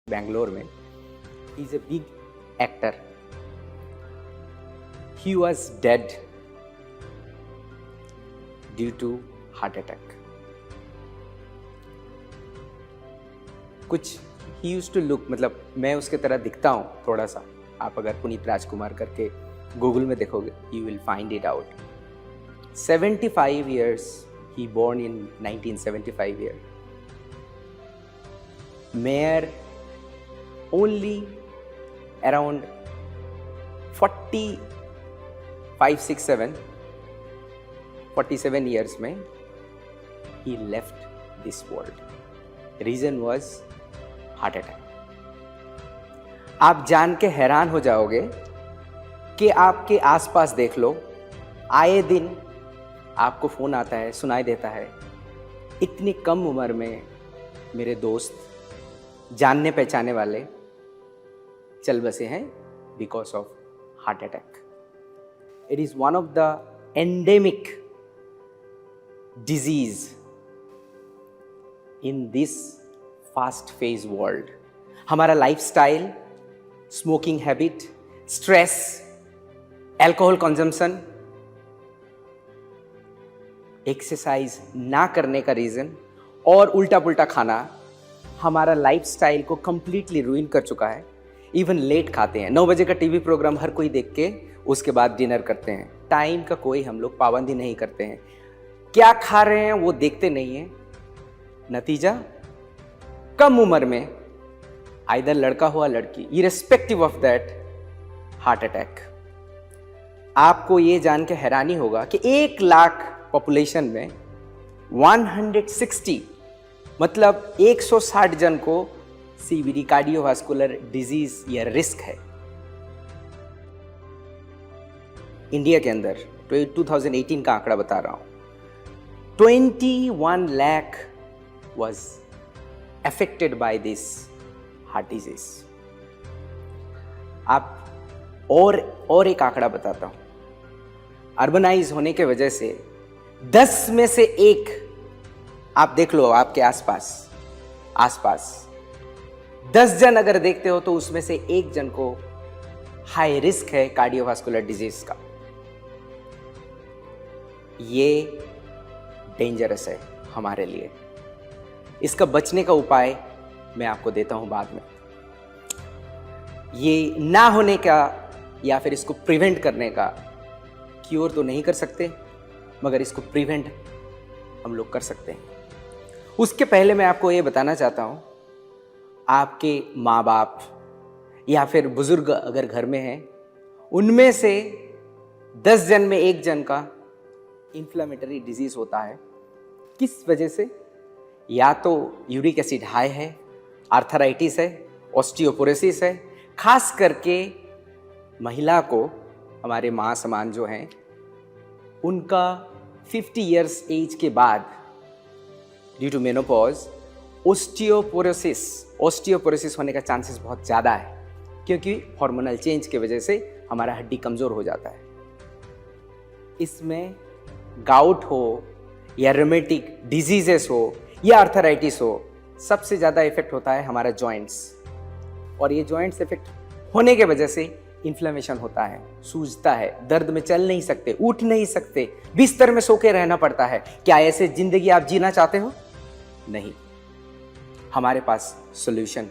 बैंगलोर में. He's a big actor. He was dead due to heart attack. कुछ he used to look, मतलब मैं उसके तरह दिखता हूँ थोड़ा सा. आप अगर पुनीत राजकुमार करके गूगल में देखोगे, you will find it out. 75 years, he born in 1975 year. Mayor only around 47 years में he left this world. Reason was heart attack. आप जान के हैरान हो जाओगे कि आपके आसपास देख लो, आए दिन आपको फोन आता है, सुनाई देता है, इतनी कम उम्र में मेरे दोस्त, जानने पहचाने वाले चल बसे हैं because of heart attack. It is one of the endemic disease in this fast phase world. हमारा lifestyle, smoking habit, stress, alcohol consumption, exercise ना करने का रीजन और उल्टा पुल्टा खाना हमारा लाइफस्टाइल को कंप्लीटली रुइन कर चुका है. इवन लेट खाते हैं. 9 बजे का टीवी प्रोग्राम हर कोई देख के उसके बाद डिनर करते हैं. टाइम का कोई हम लोग पाबंदी नहीं करते हैं. क्या खा रहे हैं वो देखते नहीं हैं. नतीजा, कम उम्र में आइदर लड़का हुआ लड़की, irrespective of that, heart attack. आपको ये जान के हैरानी होगा कि 1 लाख पॉपुलेशन में 160 मतलब 160 जन को सीवीडी, कार्डियोवास्कुलर डिजीज या रिस्क है. इंडिया के अंदर 2018 का आंकड़ा बता रहा हूं, 21 lakh was affected by this heart disease. आप और एक आंकड़ा बताता हूं. अर्बनाइज होने के वजह से 10 में से 1, आप देख लो आपके आसपास 10 जन अगर देखते हो तो उसमें से 1 जन को हाई रिस्क है कार्डियोवास्कुलर डिजीज का. ये डेंजरस है हमारे लिए. इसका बचने का उपाय मैं आपको देता हूं बाद में. ये ना होने का या फिर इसको प्रिवेंट करने का क्योर तो नहीं कर सकते, मगर इसको प्रिवेंट हम लोग कर सकते हैं. उसके पहले मैं आपको ये बताना चाहता हूं, आपके माँ बाप या फिर बुजुर्ग अगर घर में हैं, उनमें से 10 जन में 1 जन का इन्फ्लेमेटरी डिजीज होता है. किस वजह से? या तो यूरिक एसिड हाई है, आर्थराइटिस है, ऑस्टियोपोरोसिस है. खास करके महिला को, हमारे माँ समान जो हैं, उनका 50 इयर्स एज के बाद ड्यू टू मेनोपॉज ओस्टियोपोरोसिस होने का चांसेस बहुत ज़्यादा है, क्योंकि हार्मोनल चेंज की वजह से हमारा हड्डी कमज़ोर हो जाता है. इसमें गाउट हो या रोमेटिक डिजीजेस हो या आर्थराइटिस हो, सबसे ज़्यादा इफेक्ट होता है हमारा जॉइंट्स. और ये जॉइंट्स इफेक्ट होने के वजह से इन्फ्लेमेशन होता है, सूजता है, दर्द में चल नहीं सकते, उठ नहीं सकते, बिस्तर में सो के रहना पड़ता है. क्या ऐसे जिंदगी आप जीना चाहते हो? नहीं. हमारे पास सॉल्यूशन.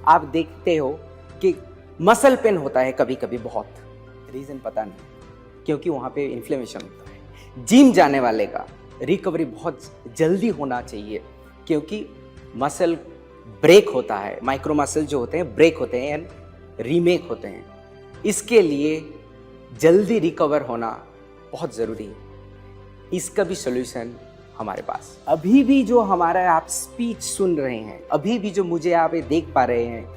आप देखते हो कि मसल पेन होता है कभी कभी बहुत, रीजन पता नहीं, क्योंकि वहाँ पे इन्फ्लेमेशन होता है. जिम जाने वाले का रिकवरी बहुत जल्दी होना चाहिए, क्योंकि मसल ब्रेक होता है, माइक्रो मसल जो होते हैं ब्रेक होते हैं एंड रीमेक होते हैं. इसके लिए जल्दी रिकवर होना बहुत ज़रूरी है. इसका भी सॉल्यूशन हमारे पास. अभी भी जो हमारा आप स्पीच सुन रहे हैं, अभी भी जो मुझे आप देख पा रहे हैं,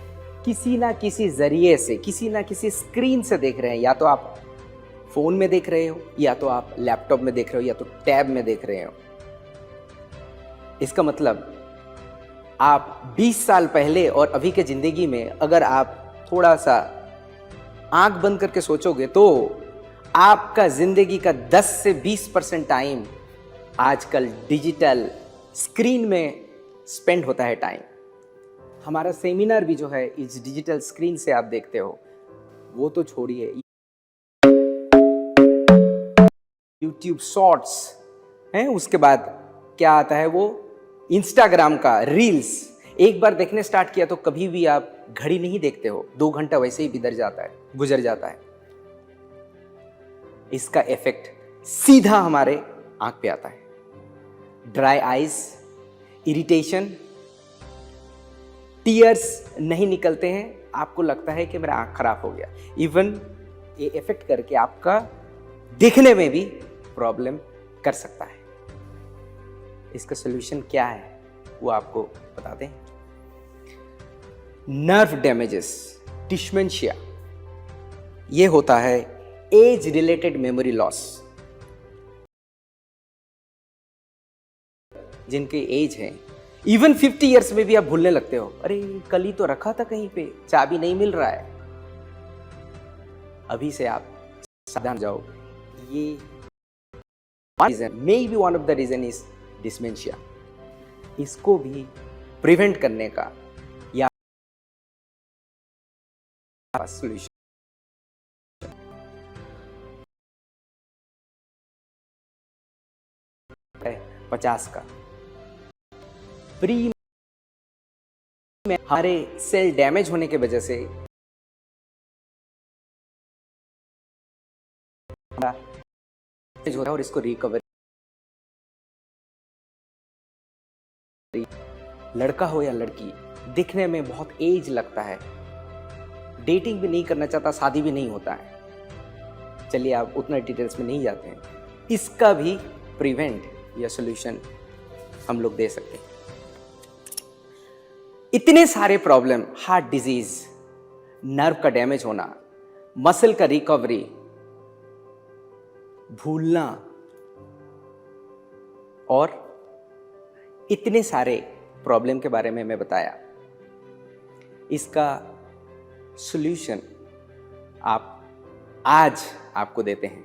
किसी ना किसी ज़रिए से, किसी ना किसी स्क्रीन से देख रहे हैं. या तो आप फ़ोन में देख रहे हो, या तो आप लैपटॉप में देख रहे हो, या तो टैब में देख रहे हो. इसका मतलब आप 20 साल पहले और अभी के ज़िंदगी में अगर आप थोड़ा सा आंख बंद करके सोचोगे तो आपका ज़िंदगी का 10 से 20% टाइम आजकल डिजिटल स्क्रीन में स्पेंड होता है टाइम. हमारा सेमिनार भी जो है इस डिजिटल स्क्रीन से आप देखते हो, वो तो छोड़िए, यूट्यूब शॉर्ट्स हैं, उसके बाद क्या आता है वो इंस्टाग्राम का रील्स। एक बार देखने स्टार्ट किया तो कभी भी आप घड़ी नहीं देखते हो, 2 घंटा वैसे ही गुजर जाता है। इसका इफेक्ट सीधा हमारे आंख पे आता है। ड्राई आईज, इरिटेशन, टीयर्स नहीं निकलते हैं, आपको लगता है कि मेरा आंख खराब हो गया। इवन ये इफेक्ट करके आपका देखने में भी प्रॉब्लम कर सकता है। इसका सॉल्यूशन क्या है वो आपको बताते हैं। नर्व डैमेजेस, डिमेंशिया, ये होता है एज रिलेटेड मेमोरी लॉस। जिनके एज है इवन 50 इयर्स में भी आप भूलने लगते हो, अरे कल ही तो रखा था कहीं पे, चाबी नहीं मिल रहा है। अभी से आप सावधान जाओ। ये may be one of the reason is dementia. इसको भी प्रिवेंट करने का या सॉल्यूशन है 50 का। प्री में हमारे सेल डैमेज होने के वजह से होता है और इसको रिकवर, लड़का हो या लड़की, दिखने में बहुत एज लगता है, डेटिंग भी नहीं करना चाहता, शादी भी नहीं होता है। चलिए आप उतना डिटेल्स में नहीं जाते हैं। इसका भी प्रिवेंट या सॉल्यूशन हम लोग दे सकते हैं। इतने सारे प्रॉब्लम, हार्ट डिजीज, नर्व का डैमेज होना, मसल का रिकवरी, भूलना और इतने सारे प्रॉब्लम के बारे में मैं बताया। इसका सॉल्यूशन आज आपको देते हैं।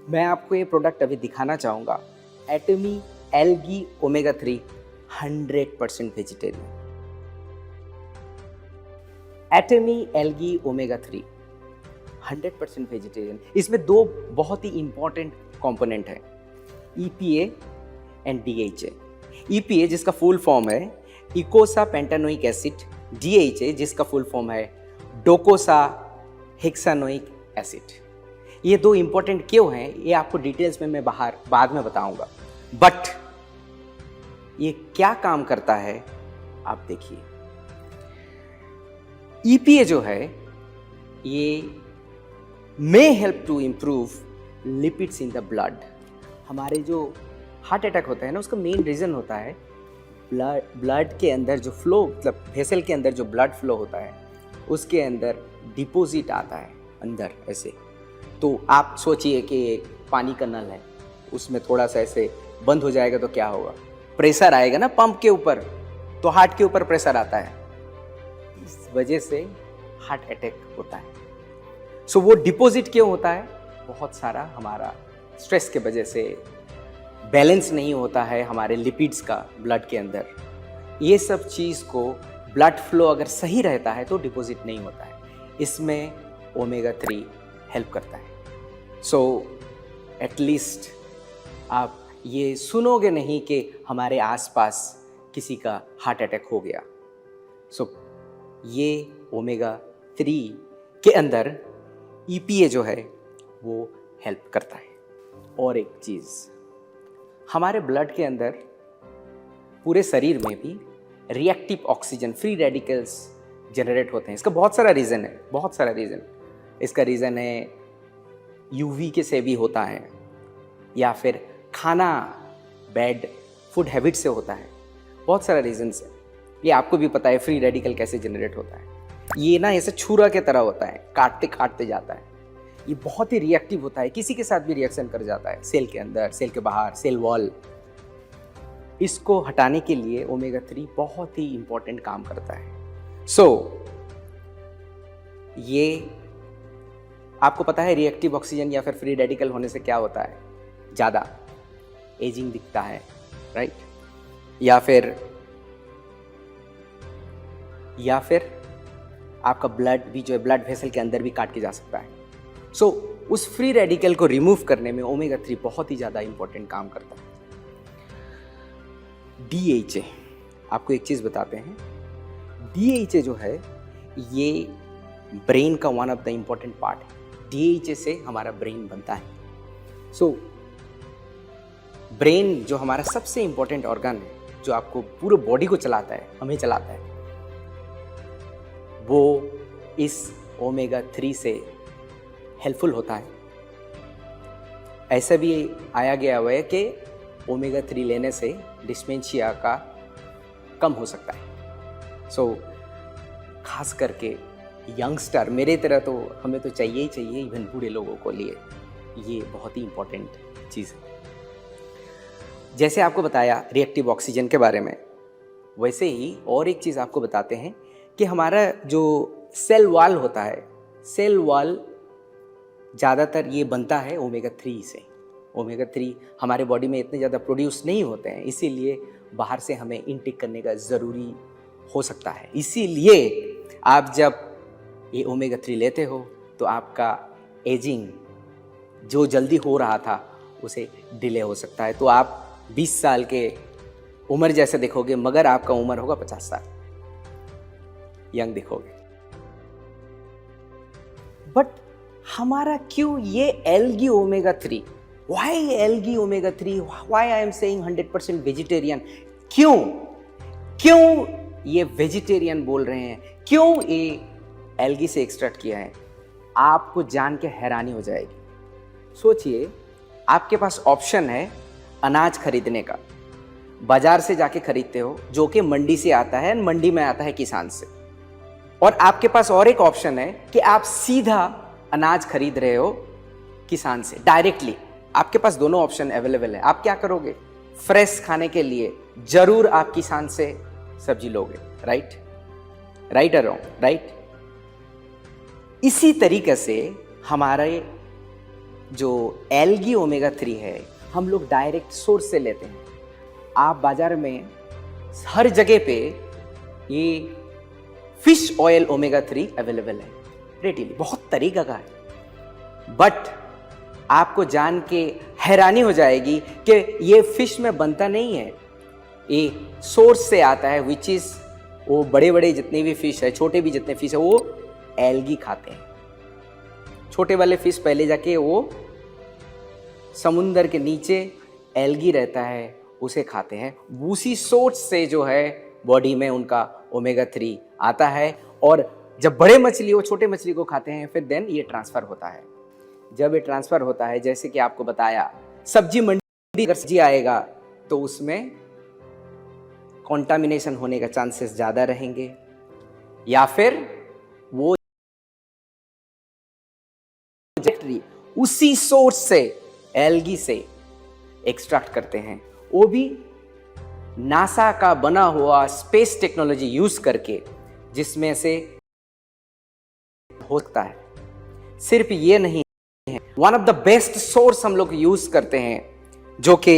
मैं आपको ये प्रोडक्ट अभी दिखाना चाहूंगा, Atomy algae omega 3 100% vegetarian. Atomy algae omega 3 100% vegetarian. इसमें 2 बहुत ही इंपॉर्टेंट कंपोनेंट है, EPA एंड DHA। EPA जिसका फुल फॉर्म है इकोसा पेंटानोइक एसिड, DHA जिसका फुल फॉर्म है डोकोसा हेक्सानोइक एसिड। ये 2 इंपॉर्टेंट क्यों हैं ये आपको डिटेल्स में मैं बाद में बताऊंगा, बट ये क्या काम करता है आप देखिए। EPA जो है ये may help to improve lipids in the blood. हमारे जो हार्ट अटैक होता है ना, उसका मेन रीज़न होता है ब्लड के अंदर जो फ्लो, मतलब वेसल के अंदर जो ब्लड फ्लो होता है उसके अंदर डिपॉजिट आता है अंदर ऐसे। तो आप सोचिए कि एक पानी का नल है, उसमें थोड़ा सा ऐसे बंद हो जाएगा तो क्या होगा, प्रेशर आएगा ना पंप के ऊपर, तो हार्ट के ऊपर प्रेशर आता है, इस वजह से हार्ट अटैक होता है। सो वो डिपॉजिट क्यों होता है, बहुत सारा हमारा स्ट्रेस के वजह से बैलेंस नहीं होता है हमारे लिपिड्स का ब्लड के अंदर। ये सब चीज़ को ब्लड फ्लो अगर सही रहता है तो डिपॉजिट नहीं होता है। इसमें ओमेगा 3 हेल्प करता है। सो एटलीस्ट आप ये सुनोगे नहीं कि हमारे आसपास किसी का हार्ट अटैक हो गया। सो ये ओमेगा 3 के अंदर EPA जो है वो हेल्प करता है। और एक चीज़, हमारे ब्लड के अंदर पूरे शरीर में भी reactive oxygen, free radicals generate होते हैं। इसका बहुत सारा रीज़न है, बहुत सारा रीज़न। इसका रीज़न है UV के से भी होता है, या फिर खाना बैड फूड हैबिट से होता है, बहुत सारा रीजंस है। ये आपको भी पता है फ्री रेडिकल कैसे जनरेट होता है। ये ना ऐसे छुरा के तरह होता है, काटते काटते जाता है। ये बहुत ही रिएक्टिव होता है, किसी के साथ भी रिएक्शन कर जाता है, सेल के अंदर, सेल के बाहर, सेल वॉल। इसको हटाने के लिए ओमेगा 3 बहुत ही इंपॉर्टेंट काम करता है। सो ये आपको पता है रिएक्टिव ऑक्सीजन या फिर फ्री रेडिकल होने से क्या होता है, ज़्यादा एजिंग दिखता है, राइट? या फिर या फिर आपका ब्लड भी जो है ब्लड वेसल के अंदर भी काट के जा सकता है। सो उस फ्री रेडिकल को रिमूव करने में ओमेगा 3 बहुत ही ज़्यादा इंपॉर्टेंट काम करता है। DHA, आपको एक चीज़ बताते हैं, DHA जो है ये ब्रेन का one of the important part है। DHA से हमारा ब्रेन बनता है। सो ब्रेन जो हमारा सबसे इम्पॉर्टेंट ऑर्गन है, जो आपको पूरे बॉडी को चलाता है, हमें चलाता है, वो इस ओमेगा 3 से हेल्पफुल होता है। ऐसा भी आया गया हुआ है कि ओमेगा 3 लेने से डिस्मेंशिया का कम हो सकता है। सो खास करके यंगस्टर मेरे तरह तो हमें तो चाहिए ही चाहिए, इवन बूढ़े लोगों को लिए ये बहुत ही इम्पोर्टेंट चीज़ है। जैसे आपको बताया रिएक्टिव ऑक्सीजन के बारे में, वैसे ही और एक चीज़ आपको बताते हैं कि हमारा जो सेल वॉल होता है, सेल वॉल ज़्यादातर ये बनता है ओमेगा 3 से। ओमेगा 3 हमारे बॉडी में इतने ज़्यादा प्रोड्यूस नहीं होते हैं, इसीलिए बाहर से हमें इनटेक करने का ज़रूरी हो सकता है। इसीलिए आप जब ये ओमेगा 3 लेते हो तो आपका एजिंग जो जल्दी हो रहा था उसे डिले हो सकता है। तो आप 20 साल के उम्र जैसे दिखोगे, मगर आपका उम्र होगा 50 साल, यंग दिखोगे। बट हमारा क्यों ये algae omega 3, why algae omega 3, why I am saying 100% vegetarian, क्यों ये वेजिटेरियन बोल रहे हैं, क्यों ये एल्गी से एक्सट्रैक्ट किया है? आपको जान के हैरानी हो जाएगी। सोचिए, आपके पास ऑप्शन है अनाज खरीदने का, बाजार से जाके खरीदते हो जो कि मंडी से आता है, मंडी में आता है किसान से, और आपके पास और एक ऑप्शन है कि आप सीधा अनाज खरीद रहे हो किसान से डायरेक्टली। आपके पास दोनों ऑप्शन अवेलेबल है। आप क्या करोगे? फ्रेश खाने के लिए जरूर आप किसान से सब्जी लोगे, राइट और रॉन्ग, राइट? इसी तरीके से हमारे जो एल्गी ओमेगा 3 है, हम लोग डायरेक्ट सोर्स से लेते हैं। आप बाजार में हर जगह पे ये फिश ऑयल ओमेगा 3 अवेलेबल है रेडीली, बहुत तरीका का है। बट आपको जान के हैरानी हो जाएगी कि ये फिश में बनता नहीं है, ये सोर्स से आता है, विच इज वो बड़े बड़े जितने भी फिश है, छोटे भी जितने फिश है, वो एल्गी खाते हैं। छोटे वाले फिश पहले जाके वो समुंदर के नीचे एल्गी रहता है, उसे खाते हैं। उसी सोर्स से जो है बॉडी में उनका ओमेगा 3 आता है, और जब बड़े मछली वो छोटे मछली को खाते हैं, फिर देन ये ट्रांसफ़र होता है। जब ये ट्रांसफ़र होता है, जैसे कि आपको बताया, सब्जी मंडी अगर सब्जी आएगा तो उसमें कॉन्टामिनेशन होने का चांसेस ज़्यादा रहेंगे, या फिर वो उसी सोर्स से एल्गी से एक्सट्रैक्ट करते हैं, वो भी नासा का बना हुआ स्पेस टेक्नोलॉजी यूज करके, जिसमें से होता है। सिर्फ ये नहीं है, one of the best source हम लोग यूज करते हैं, जो कि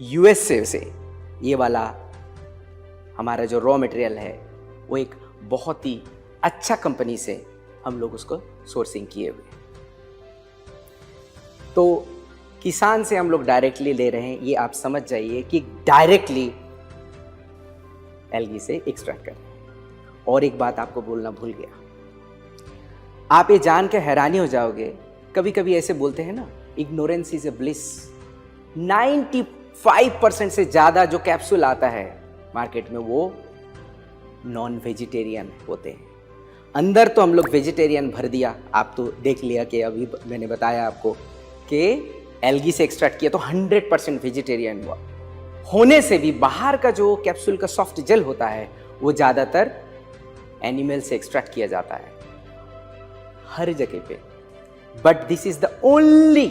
यूएसए से ये वाला हमारा जो रॉ मटेरियल है, वो एक बहुत ही अच्छा कंपनी से हम लोग उसको सोर्सिंग किए हुए। तो किसान से हम लोग डायरेक्टली ले रहे हैं, ये आप समझ जाइए कि डायरेक्टली एल्गी से एक्सट्रैक्ट कर रहे हैं। और एक बात आपको बोलना भूल गया, आप ये जान के हैरानी हो जाओगे, कभी कभी ऐसे बोलते हैं ना, इग्नोरेंस इज ए ब्लिस। 95% से ज़्यादा जो कैप्सूल आता है मार्केट में, वो नॉन वेजिटेरियन होते हैं। अंदर तो हम लोग वेजिटेरियन भर दिया, आप तो देख लिया कि अभी मैंने बताया आपको कि एल्गी से एक्सट्रैक्ट किया तो 100% वेजिटेरियन हुआ। होने से भी बाहर का जो कैप्सूल का सॉफ्ट जेल होता है, वो ज़्यादातर एनिमल से एक्सट्रैक्ट किया जाता है हर जगह पे। But this is the only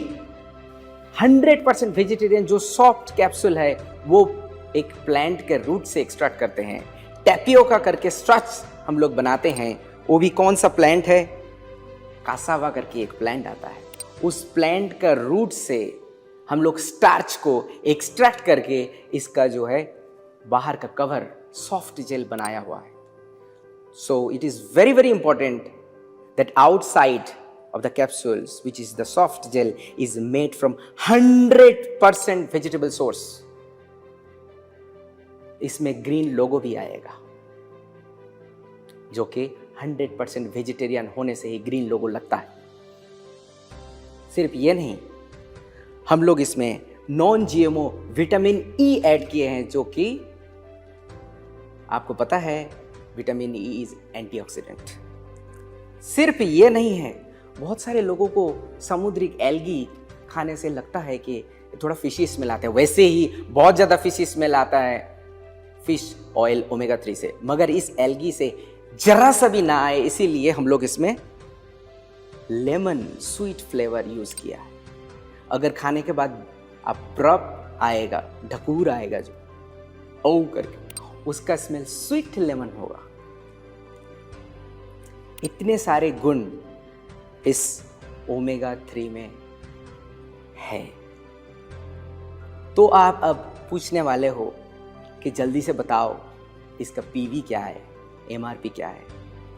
100% vegetarian जो सॉफ्ट कैप्सूल है, वो एक प्लांट के रूट से एक्सट्रैक्ट करते हैं। टैपियोका करके स्टार्च हम लोग बनाते हैं, वो भी कौन सा प्लांट है? कासावा करके एक प्लांट आता है, उस प्लांट का रूट से हम लोग स्टार्च को एक्सट्रैक्ट करके इसका जो है बाहर का कवर सॉफ्ट जेल बनाया हुआ है। So it is very, very important that outside of the capsules, which is the soft gel, is made from 100% vegetable source. इसमें ग्रीन लोगो भी आएगा, जो कि 100% वेजिटेरियन होने से ही ग्रीन लोगो लगता है। सिर्फ ये नहीं, हम लोग इसमें non GMO vitamin E add किए हैं, जो कि आपको पता है विटामिन ई इज एंटीऑक्सीडेंट। सिर्फ ये नहीं है, बहुत सारे लोगों को समुद्री एल्गी खाने से लगता है कि थोड़ा फिशी स्मेल आता है। वैसे ही बहुत ज़्यादा फिशी स्मेल आता है फिश ऑयल ओमेगा 3 से, मगर इस एल्गी से जरा सा भी ना आए, इसीलिए हम लोग इसमें लेमन स्वीट फ्लेवर यूज किया है। अगर खाने के बाद आप ब्रब आएगा, ढकूर आएगा जो ओ करके, उसका स्मेल स्वीट लेमन होगा। इतने सारे गुण इस ओमेगा 3 में है। तो आप अब पूछने वाले हो कि जल्दी से बताओ इसका पीवी क्या है, एमआरपी क्या है।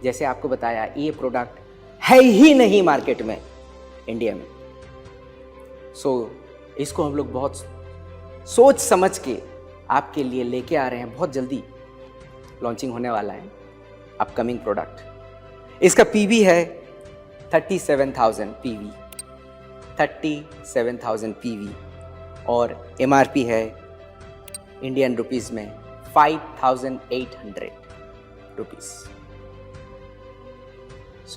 जैसे आपको बताया, ये प्रोडक्ट है ही नहीं मार्केट में इंडिया में। इसको हम लोग बहुत सोच समझ के आपके लिए लेके आ रहे हैं। बहुत जल्दी लॉन्चिंग होने वाला है अपकमिंग प्रोडक्ट। इसका पीवी है 37,000 पीवी, 37,000 पीवी, और एमआरपी है इंडियन रुपीस में 5,800 रुपीस।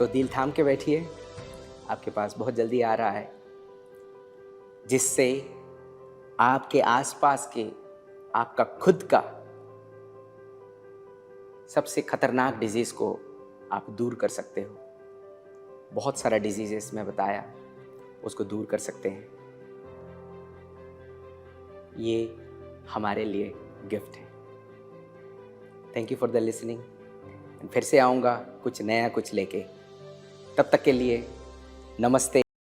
दिल थाम के बैठिए, आपके पास बहुत जल्दी आ रहा है, जिससे आपके आसपास के, आपका खुद का सबसे खतरनाक डिजीज को आप दूर कर सकते हो। बहुत सारा डिजीजेस मैं बताया, उसको दूर कर सकते हैं। ये हमारे लिए गिफ्ट है। Thank you for the listening. फिर से आऊँगा कुछ नया कुछ लेके। तब तक के लिए नमस्ते।